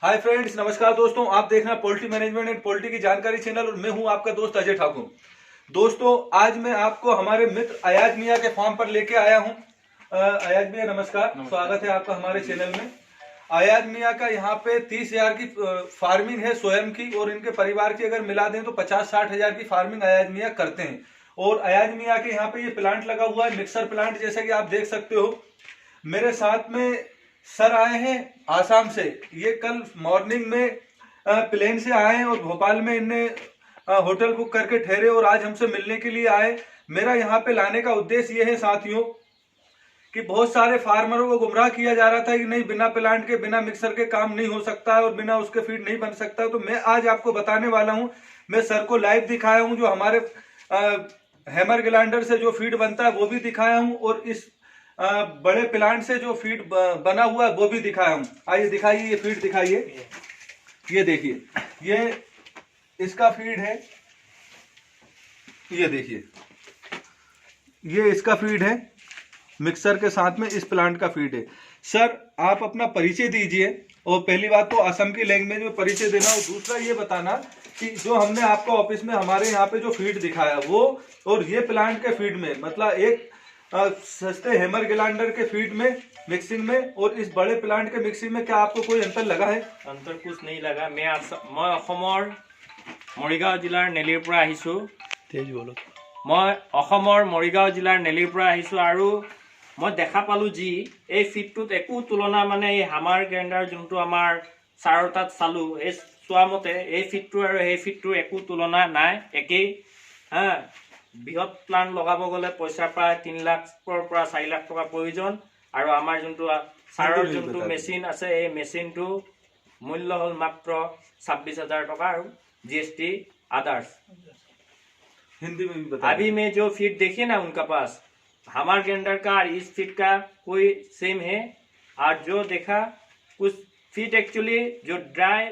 Hi friends, नमस्कार दोस्तों। आप देख रहे हैं पोल्ट्री मैनेजमेंट एंड पोल्ट्री की जानकारी चैनल और मैं हूं आपका दोस्त अजय ठाकुर। दोस्तों, आज मैं आपको हमारे मित्र अयाज मियां के फार्म पर लेके आया हूं। अयाज मियां नमस्कार, स्वागत है आपका हमारे चैनल में। अयाज मियां का यहाँ पे 30,000 की फार्मिंग है स्वयं की, और इनके परिवार की अगर मिला दें तो 50-60 हजार की फार्मिंग अयाज मियां करते हैं। और अयाज मियां के यहाँ पे ये प्लांट लगा हुआ है, मिक्सर प्लांट, जैसा कि आप देख सकते हो। मेरे साथ में सर आए हैं आसाम से। ये कल मॉर्निंग में प्लेन से आए हैं और भोपाल में इनने होटल बुक करके ठहरे और आज हमसे मिलने के लिए आए। मेरा यहाँ पे लाने का उद्देश्य ये है साथियों कि बहुत सारे फार्मरों को गुमराह किया जा रहा था कि नहीं, बिना प्लांट के, बिना मिक्सर के काम नहीं हो सकता है और बिना उसके फीड नहीं बन सकता है। तो मैं आज आपको बताने वाला हूँ। मैं सर को लाइव दिखाया हूँ, जो हमारे हैमर ग्लाइंडर से जो फीड बनता है वो भी दिखाया हूँ, और इस बड़े प्लांट से जो फीड बना हुआ है वो भी दिखाया हूँ। आइए दिखाइए, ये फीड दिखाइए। ये देखिए, ये इसका फीड है। ये देखिए, ये इसका फीड है, मिक्सर के साथ में इस प्लांट का फीड है। सर, आप अपना परिचय दीजिए, और पहली बात तो असम की लैंग्वेज में परिचय देना, और दूसरा ये बताना कि जो हमने आपको ऑफिस में हमारे यहाँ पे जो फीड दिखाया वो और ये प्लांट के फीड में, मतलब एक सस्ते हैमर ग्लाइंडर के फीड में मिक्सिंग में और इस बड़े प्लांट के मिक्सिंग में क्या आपको कोई अंतर लगा है? अंतर कुछ नहीं लगा। मैं অসমৰ মৰিগাঁও জিলাৰ নেলিৰ পৰা আহিছো। তেজ বলো। মই অসমৰ মৰিগাঁও জিলাৰ নেলিৰ পৰা আহিছো, আৰু মই দেখা পালো যি এই ফিডটোত একো তুলনা, মানে এই হামাৰ গ্ৰাইণ্ডাৰ যোনটো আমাৰ ছাৰৰ তাত চালো, এই চোৱা মতে এই ফিডটো আৰু এই ফিডটোৰ একো তুলনা নাই, একেই। হা, বৃহৎ প্লান্ট লগাব গ'লে পইচা প্ৰায় 3 লাখৰ পৰা 4 লাখ টকা প্ৰয়োজন, আৰু আমাৰ যোনটো ছাৰৰ যোনটো মেচিন আছে এই মেচিনটো मूल्य हल मात्र 26,000 टका और जीएसटी अदर्स। हिंदी में भी बता। अभी में जो फीड देखिए ना उनका पास, हमार ग्राइंडर का और इस फीड का कोई सेम है। और जो देखा कुछ फीड एक्चुअली जो ड्राई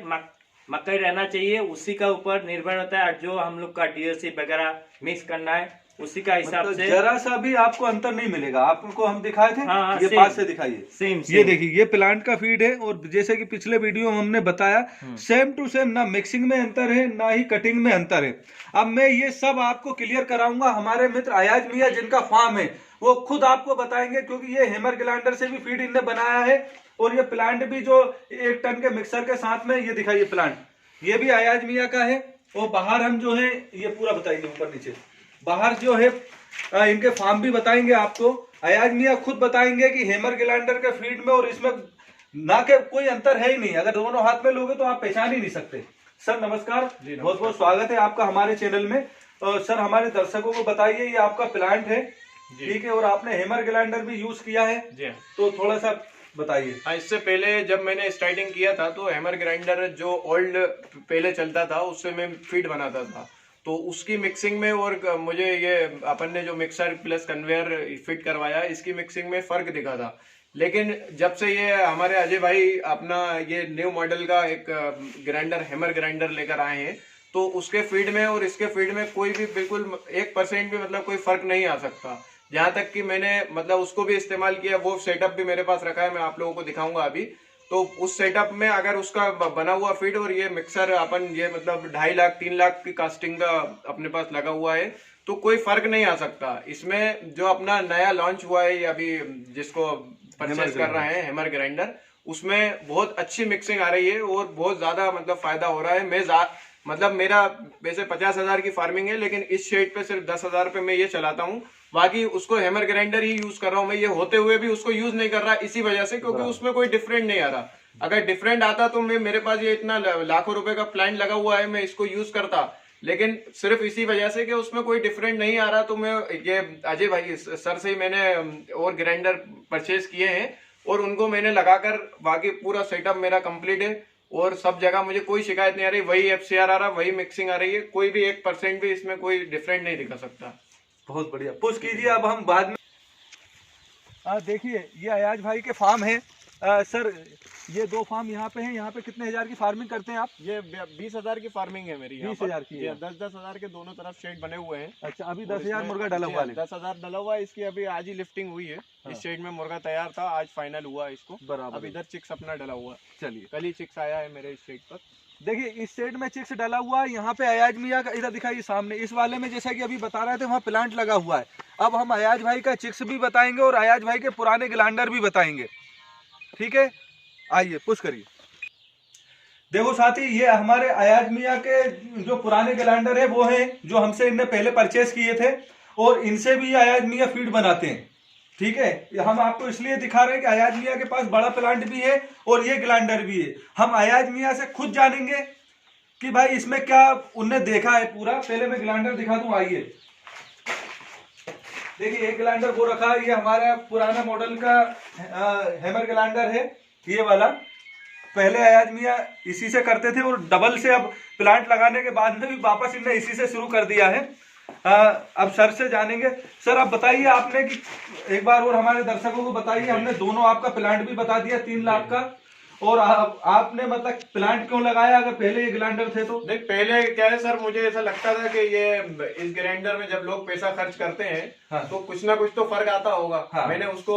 मकई रहना चाहिए उसी का ऊपर निर्भर होता है, और जो हम लोग का डीएससी वगैरह मिक्स करना है उसी का हिसाब से जरा सा भी आपको अंतर नहीं मिलेगा। आपको हम दिखाए थे। हाँ, ये पास से दिखाइए। सेम। ये देखिए, ये प्लांट का फीड है, और जैसे कि पिछले वीडियो में हमने बताया, सेम टू सेम, ना मिक्सिंग में अंतर है ना ही कटिंग में अंतर है। अब मैं ये सब आपको क्लियर कराऊंगा। हमारे मित्र अयाज मियां जिनका फार्म है वो खुद आपको बताएंगे, क्योंकि ये हैमर ग्लाइंडर से भी फीड इनने बनाया है, और ये प्लांट भी जो 1 टन के मिक्सर के साथ में, ये दिखाइए प्लांट, ये भी अयाज मियां का है। और बाहर हम जो है, ये पूरा बताइए ऊपर नीचे, बाहर जो है इनके फार्म भी बताएंगे आपको। अयाज मियां खुद बताएंगे कि हैमर ग्लाइंडर के फीड में और इसमें ना के कोई अंतर है ही नहीं। अगर दोनों हाथ में लोगे तो आप पहचान ही नहीं सकते। सर नमस्कार, बहुत बहुत स्वागत है आपका हमारे चैनल में। सर, हमारे दर्शकों को बताइए, ये आपका प्लांट है, ठीक है, और आपने हैमर ग्लाइंडर भी यूज किया है, तो थोड़ा सा बताइए। इससे पहले जब मैंने स्टार्टिंग किया था तो हैमर ग्राइंडर जो ओल्ड पहले चलता था उससे मैं फीड बनाता था, तो उसकी मिक्सिंग में और मुझे ये अपन ने जो मिक्सर प्लस कन्वेयर फिट करवाया इसकी मिक्सिंग में फर्क दिखा था। लेकिन जब से ये हमारे अजय भाई अपना ये न्यू मॉडल का एक ग्राइंडर हैमर ग्राइंडर लेकर आए हैं, तो उसके फीड में और इसके फीड में कोई भी बिल्कुल 1% भी मतलब कोई फर्क नहीं आ सकता। जहाँ तक कि मैंने मतलब उसको भी इस्तेमाल किया, वो सेटअप भी मेरे पास रखा है, मैं आप लोगों को दिखाऊंगा अभी। तो उस सेटअप में अगर उसका बना हुआ फीड और ये मिक्सर अपन ये मतलब 2.5 लाख 3 लाख की कास्टिंग का अपने पास लगा हुआ है, तो कोई फर्क नहीं आ सकता। इसमें जो अपना नया लॉन्च हुआ है अभी जिसको परचेज कर रहे हैं हैमर ग्राइंडर, उसमें बहुत अच्छी मिक्सिंग आ रही है और बहुत ज्यादा मतलब फायदा हो रहा है। मैं मतलब मेरा वैसे 50,000 की फार्मिंग है, लेकिन इस शेड पे सिर्फ 10,000 पे मैं ये चलाता हूँ। बाकी उसको हैमर ग्राइंडर ही यूज कर रहा हूँ मैं, ये होते हुए भी उसको यूज नहीं कर रहा इसी वजह से, क्योंकि उसमें कोई डिफरेंट नहीं आ रहा। अगर डिफरेंट आता तो मैं, मेरे पास ये इतना लाखों रुपए का प्लांट लगा हुआ है, मैं इसको यूज करता, लेकिन सिर्फ इसी वजह से कि उसमें कोई डिफरेंट नहीं आ रहा, तो मैं ये अजय भाई सर से ही मैंने और ग्राइंडर परचेज किए हैं और उनको मैंने लगाकर, बाकी पूरा सेटअप मेरा कंप्लीट है और सब जगह मुझे कोई शिकायत नहीं आ रही। वही एफसीआर आ रहा, वही मिक्सिंग आ रही है, कोई भी 1% भी इसमें कोई डिफरेंट नहीं दिखा सकता। बहुत बढ़िया, पुश कीजिए। अब हम बाद में देखिए, ये अयाज भाई के फार्म है। सर ये 2 फार्म यहाँ पे हैं, यहाँ पे कितने हजार की फार्मिंग करते हैं आप? ये 20,000 की फार्मिंग है मेरी। 20,000 की है। 10-10 हजार के दोनों तरफ शेड बने हुए हैं। अच्छा, अभी 10,000 मुर्गा डाला हुआ है? 10,000 डाला हुआ है। इसकी अभी आज ही लिफ्टिंग हुई है। इस शेड में मुर्गा तैयार था, आज फाइनल हुआ इसको। बराबर। अब इधर चिक्स अपना डाला हुआ। चलिए, कल ही चिक्स आया है मेरे इस शेड पर। देखिए इस सेट में चिक्स डाला हुआ है। यहाँ पे अयाज मियाँ का, इधर दिखाइए सामने, इस वाले में जैसा कि अभी बता रहे थे वहाँ प्लांट लगा हुआ है। अब हम अयाज भाई का चिक्स भी बताएंगे और अयाज भाई के पुराने ग्लांडर भी बताएंगे, ठीक है? आइए पुश करिए। देखो साथी, ये हमारे अयाज मियाँ के जो पुराने ग्लांडर है वो हैं, जो हमसे इनने पहले परचेस किए थे, और इनसे भी अयाज मियाँ फीड बनाते हैं, ठीक है? हम आपको इसलिए दिखा रहे हैं कि अयाज मियाँ के पास बड़ा प्लांट भी है और ये ग्लांडर भी है। हम अयाज मियाँ से खुद जानेंगे कि भाई इसमें क्या उनने देखा है पूरा। पहले मैं ग्लांडर दिखा दूं, आइए। देखिए एक ग्लांडर वो रखा है, ये हमारा पुराना मॉडल का हैमर ग्लांडर है, ये वाला। पहले अयाज मियाँ इसी से करते थे और डबल से अब प्लांट लगाने के बाद में भी वापस इनने इसी से शुरू कर दिया है। अब सर से जानेंगे। सर आप बताइए, आपने कि एक बार और हमारे दर्शकों को बताइए, हमने दोनों आपका प्लांट भी बता दिया 3 लाख का, और आपने मतलब प्लांट क्यों लगाया अगर पहले ये ग्राइंडर थे तो? नहीं, पहले क्या है सर, मुझे ऐसा लगता था कि ये इस ग्राइंडर में जब लोग पैसा खर्च करते हैं हाँ। तो कुछ ना कुछ तो फर्क आता होगा। हाँ। मैंने उसको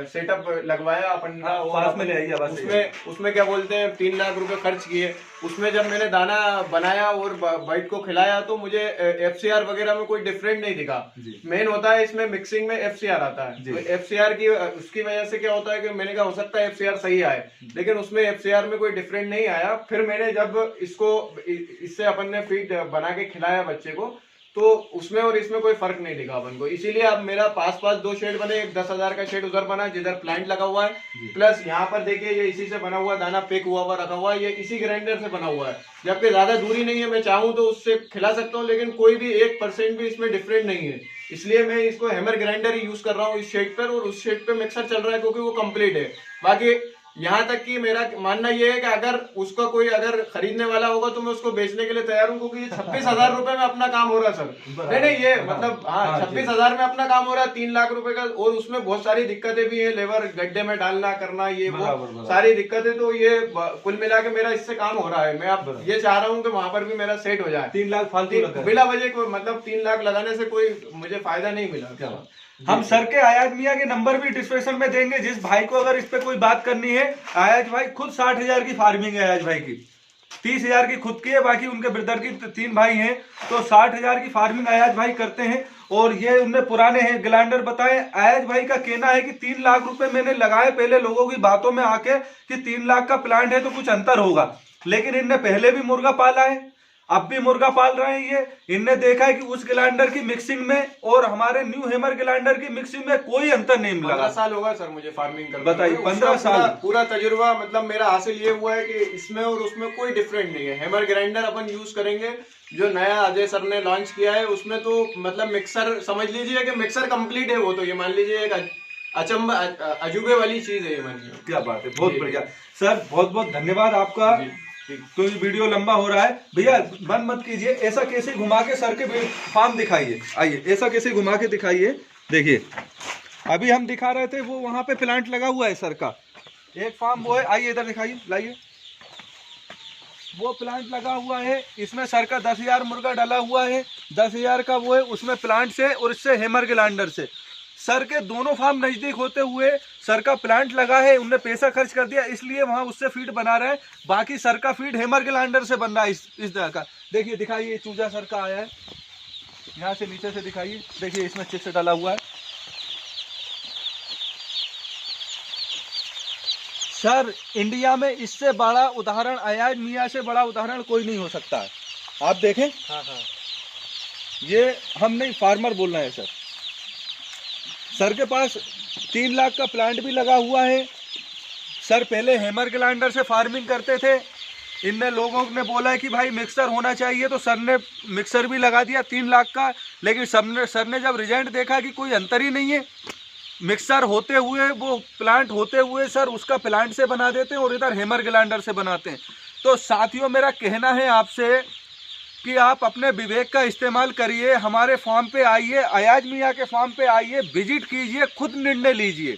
सेटअप लगवाया अपन, हाँ, पास में ले आइए बस। उसमें क्या बोलते हैं 3 लाख रुपए खर्च किए। उसमें जब मैंने दाना बनाया और बाइट को खिलाया तो मुझे FCR वगैरह में कोई डिफरेंट नहीं दिखा। मेन होता है इसमें मिक्सिंग में FCR आता है, तो FCR की उसकी वजह से क्या होता है कि मैंने कहा हो सकता है FCR सही आए, लेकिन उसमें FCR में कोई डिफरेंट नहीं आया। फिर मैंने जब इससे अपन ने फीड बना के खिलाया बच्चे को, तो उसमें और इसमें कोई फर्क नहीं दिखा अपन को। इसीलिए अब मेरा पास 2 शेड बने, एक 10,000 का शेड उधर बना जिधर प्लांट लगा हुआ है, प्लस यहाँ पर देखिए ये इसी से बना हुआ दाना पैक हुआ रखा हुआ है, ये इसी ग्राइंडर से बना हुआ है। जबकि ज्यादा दूरी नहीं है, मैं चाहूँ तो उससे खिला सकता हूँ, लेकिन कोई भी 1% भी इसमें डिफरेंट नहीं है। इसलिए मैं इसको हैमर ग्राइंडर ही यूज कर रहा हूँ इस शेड पर, और उस शेड पे मिक्सर चल रहा है क्योंकि वो कंप्लीट है। बाकी यहाँ तक कि मेरा मानना ये है कि अगर उसका कोई अगर खरीदने वाला होगा तो मैं उसको बेचने के लिए तैयार हूँ, क्योंकि 26,000 रुपए में अपना काम हो रहा है सर। नहीं ये मतलब हाँ 26,000 में अपना काम हो रहा है, 3 लाख रुपए का, और उसमें बहुत सारी दिक्कतें भी है, लेबर गड्ढे में डालना करना, ये वो सारी दिक्कतें। तो ये कुल मिला के मेरा इससे काम हो रहा है। मैं अब ये चाह रहा हूँ कि वहां पर भी मेरा सेट हो जाए। 3 लाख फालतू बिना वजह मतलब 3 लाख लगाने से कोई मुझे फायदा नहीं मिला। हम सर के अयाज मियाँ के नंबर भी डिस्क्रिप्शन में देंगे, जिस भाई को अगर इस पे कोई बात करनी है। अयाज भाई खुद 60,000 की फार्मिंग है अयाज भाई की, 30,000 की खुद की है, बाकी उनके ब्रदर की 3 भाई हैं, तो 60,000 की फार्मिंग अयाज भाई करते हैं। और ये उनने पुराने हैं ग्लांडर बताए। अयाज भाई का कहना है कि 3 लाख रुपए मैंने लगाए पहले लोगों की बातों में आके कि 3 लाख का प्लांट है तो कुछ अंतर होगा, लेकिन इनने पहले भी मुर्गा पाला है, अब भी मुर्गा पाल रहे हैं। ये इनने देखा है कि उस ग्लांडर की मिक्सिंग में और हमारे न्यू हैमर ग्लांडर की मिक्सिंग में कोई अंतर नहीं मिला। 15 साल होगा सर मुझे फार्मिंग करने। बताइए 15 साल पूरा तजुर्बा मतलब मेरा हासिल ये हुआ है कि इसमें और उसमें कोई डिफरेंट नहीं है। हैमर ग्राइंडर अपन यूज करेंगे, जो नया अजय सर ने लॉन्च किया है उसमें तो मतलब मिक्सर समझ लीजिए कि मिक्सर कंप्लीट है वो, तो ये मान लीजिए एक अचंबा अजूबे वाली चीज है ये, मान लीजिए। क्या बात है, बहुत बढ़िया सर, बहुत बहुत धन्यवाद आपका। तो ये वीडियो लंबा हो रहा है भैया, बंद मत कीजिए, ऐसा कैसे घुमा के सर के फार्म दिखाइए। आइए ऐसा कैसे घुमा के दिखाइए। देखिए अभी हम दिखा रहे थे वो वहां पे प्लांट लगा हुआ है सर का, एक फार्म वो है। आइए इधर दिखाइए, लाइए, वो प्लांट लगा हुआ है, इसमें सर का 10,000 मुर्गा डाला हुआ है, 10,000 का वो है, उसमें प्लांट से और इससे हैमर ग्लांडर से। सर के दोनों फार्म नजदीक होते हुए सर का प्लांट लगा है, उनने पैसा खर्च कर दिया इसलिए वहां उससे फीड बना रहे हैं। बाकी सर का फीड हैमर ग्लांडर से बन रहा है इस तरह का। देखिए दिखाइए, चूजा सर का आया है, यहाँ से नीचे से दिखाइए। देखिए इसमें चिप्स डाला हुआ है। सर इंडिया में इससे बड़ा उदाहरण, अयाज मियाँ से बड़ा उदाहरण कोई नहीं हो सकता है। आप देखें, हाँ हाँ, ये हम नहीं, फार्मर बोल रहे हैं सर। सर के पास 3 लाख का प्लांट भी लगा हुआ है। सर पहले हैमर ग्लांडर से फार्मिंग करते थे, इनने लोगों ने बोला है कि भाई मिक्सर होना चाहिए, तो सर ने मिक्सर भी लगा दिया 3 लाख का। लेकिन सर ने जब रिजल्ट देखा कि कोई अंतर ही नहीं है, मिक्सर होते हुए वो प्लांट होते हुए सर उसका प्लांट से बना देते हैं और इधर हैमर ग्लांडर से बनाते हैं। तो साथियों मेरा कहना है आपसे कि आप अपने विवेक का इस्तेमाल करिए, हमारे फार्म पे आइए, अयाज मियाँ के फार्म पे आइए, विजिट कीजिए, खुद निर्णय लीजिए।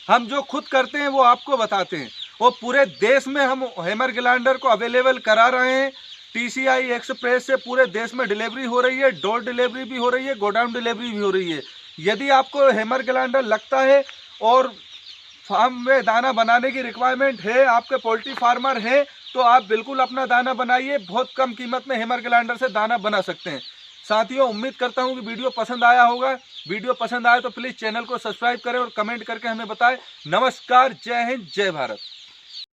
हम जो खुद करते हैं वो आपको बताते हैं। और पूरे देश में हम हैमर ग्राइंडर को अवेलेबल करा रहे हैं। TCI एक्सप्रेस से पूरे देश में डिलीवरी हो रही है, डोर डिलीवरी भी हो रही है, गोडाउन डिलीवरी भी हो रही है। यदि आपको हैमर ग्राइंडर लगता है और फार्म में दाना बनाने की रिक्वायरमेंट है, आपके पोल्ट्री फार्मर हैं, तो आप बिल्कुल अपना दाना बनाइए। बहुत कम कीमत में हैमर ग्राइंडर से दाना बना सकते हैं। साथियों, उम्मीद करता हूं कि वीडियो पसंद आया होगा। वीडियो पसंद आए तो प्लीज़ चैनल को सब्सक्राइब करें और कमेंट करके हमें बताएं। नमस्कार, जय हिंद, जय भारत।